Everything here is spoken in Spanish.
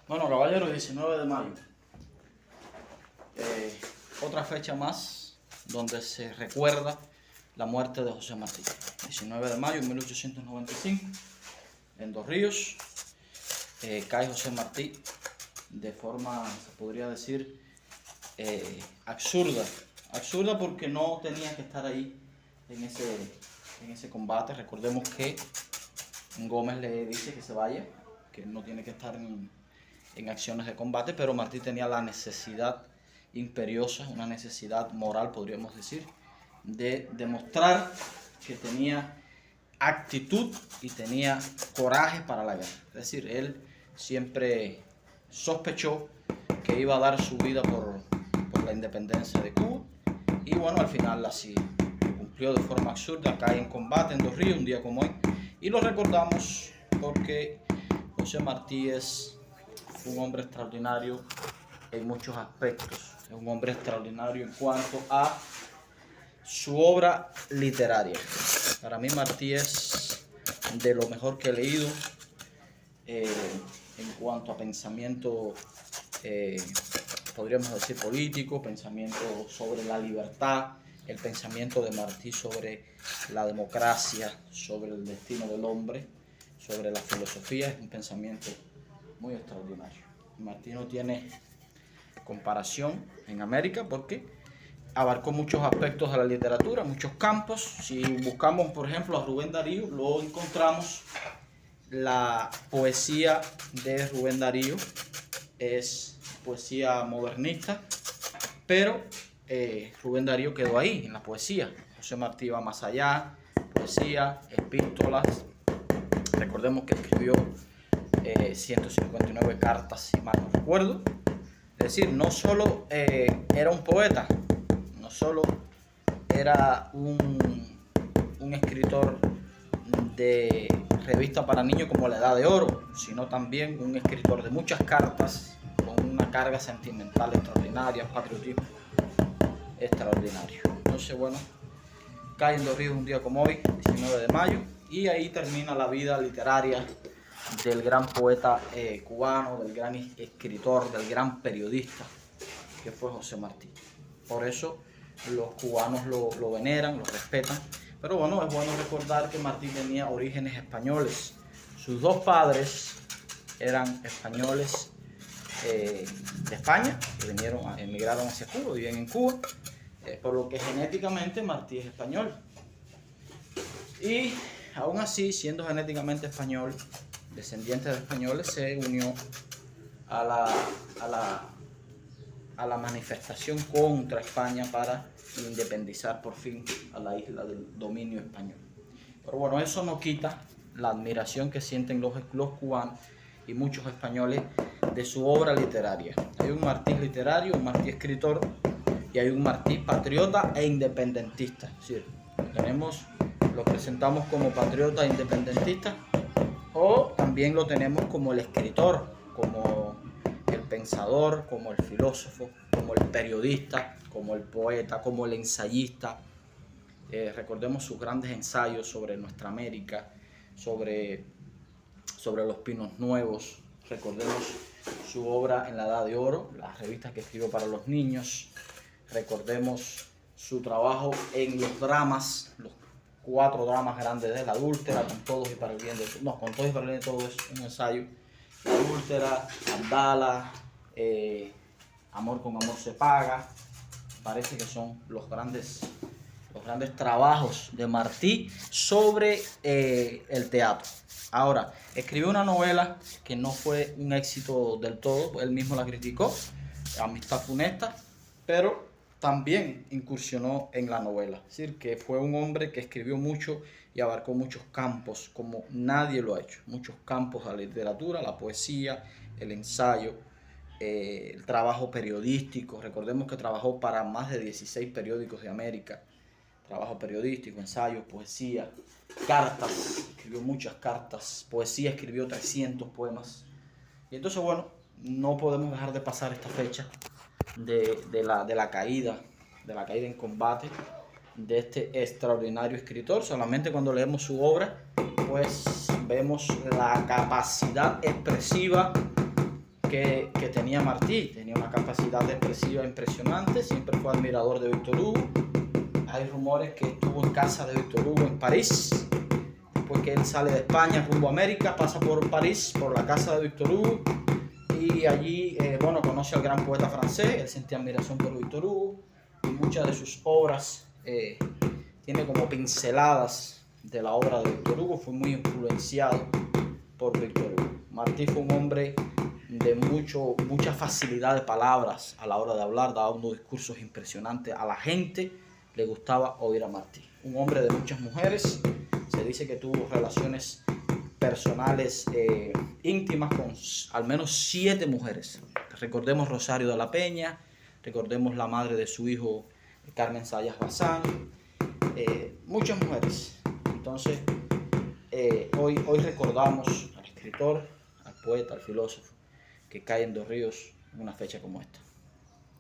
Bueno, caballero, 19 de mayo. Otra fecha más donde se recuerda la muerte de José Martí. 19 de mayo de 1895, en Dos Ríos, cae José Martí de forma, se podría decir, absurda. Absurda porque no tenía que estar ahí en ese combate. Recordemos que Gómez le dice que se vaya, que no tiene que estar en acciones de combate, pero Martí tenía la necesidad imperiosa, una necesidad moral, podríamos decir, de demostrar que tenía actitud y tenía coraje para la guerra. Es decir, él siempre sospechó que iba a dar su vida por la independencia de Cuba y bueno, al final así cumplió de forma absurda, cae en combate en Dos Ríos un día como hoy y lo recordamos porque José Martí es un hombre extraordinario en muchos aspectos. Es un hombre extraordinario en cuanto a su obra literaria. Para mí Martí es de lo mejor que he leído en cuanto a pensamiento, podríamos decir político, pensamiento sobre la libertad, el pensamiento de Martí sobre la democracia, sobre el destino del hombre, sobre la filosofía, es un pensamiento muy extraordinario. Martí no tiene comparación en América porque abarcó muchos aspectos de la literatura, muchos campos. Si buscamos, por ejemplo, a Rubén Darío, lo encontramos. La poesía de Rubén Darío es poesía modernista, pero Rubén Darío quedó ahí, en la poesía. José Martí va más allá, poesía, epístolas. Recordemos que escribió 159 cartas, si mal no recuerdo. Es decir, no solo era un poeta, no solo era un escritor de revista para niños como La Edad de Oro, sino también un escritor de muchas cartas con una carga sentimental extraordinaria, patriotismo extraordinario. Entonces, bueno, cae en Dos Ríos un día como hoy, 19 de mayo, y ahí termina la vida literaria del gran poeta cubano, del gran escritor, del gran periodista que fue José Martí. Por eso los cubanos lo veneran, lo respetan. Pero bueno, es bueno recordar que Martí tenía orígenes españoles. Sus dos padres eran españoles de España, que emigraron hacia Cuba, vivían en Cuba, por lo que genéticamente Martí es español. Y aún así, siendo genéticamente español, descendiente de españoles, se unió a la manifestación contra España para independizar por fin a la isla del dominio español. Pero bueno, eso no quita la admiración que sienten los cubanos y muchos españoles de su obra literaria. Hay un Martí literario, un Martí escritor y hay un Martí patriota e independentista. Es decir, lo presentamos como patriota e independentista o también lo tenemos como el escritor, como el pensador, como el filósofo, como el periodista, como el poeta, como el ensayista. Recordemos sus grandes ensayos sobre nuestra América, sobre los pinos nuevos. Recordemos su obra en La Edad de Oro, las revistas que escribió para los niños. Recordemos su trabajo en los dramas, los 4 dramas grandes de La Adúltera, Con todos y para el bien de todos. No, Con todos y para el bien de todos es un ensayo. La Adúltera, Andala, Amor con amor se paga. Parece que son los grandes trabajos de Martí sobre el teatro. Ahora, escribió una novela que no fue un éxito del todo, él mismo la criticó, Amistad funesta, pero también incursionó en la novela. Es decir, que fue un hombre que escribió mucho y abarcó muchos campos, como nadie lo ha hecho. Muchos campos de la literatura, la poesía, el ensayo, el trabajo periodístico. Recordemos que trabajó para más de 16 periódicos de América. Trabajo periodístico, ensayo, poesía, cartas. Escribió muchas cartas. Poesía, escribió 300 poemas. Y entonces, bueno, no podemos dejar de pasar esta fecha de la caída en combate de este extraordinario escritor. Solamente cuando leemos su obra, pues vemos la capacidad expresiva que tenía Martí. Tenía una capacidad expresiva impresionante, siempre fue admirador de Víctor Hugo. Hay rumores que estuvo en casa de Víctor Hugo en París. Después que él sale de España rumbo a América, pasa por París, por la casa de Víctor Hugo, y allí, conoce al gran poeta francés. Él sentía admiración por Víctor Hugo, y muchas de sus obras tiene como pinceladas de la obra de Víctor Hugo. Fue muy influenciado por Víctor Hugo. Martí fue un hombre de mucha facilidad de palabras a la hora de hablar, daba unos discursos impresionantes. A la gente le gustaba oír a Martí. Un hombre de muchas mujeres, se dice que tuvo relaciones personales íntimas con al menos 7 mujeres. Recordemos Rosario de la Peña, recordemos la madre de su hijo Carmen Sayas Bazán, muchas mujeres. Entonces, hoy recordamos al escritor, al poeta, al filósofo que cae en Dos Ríos en una fecha como esta.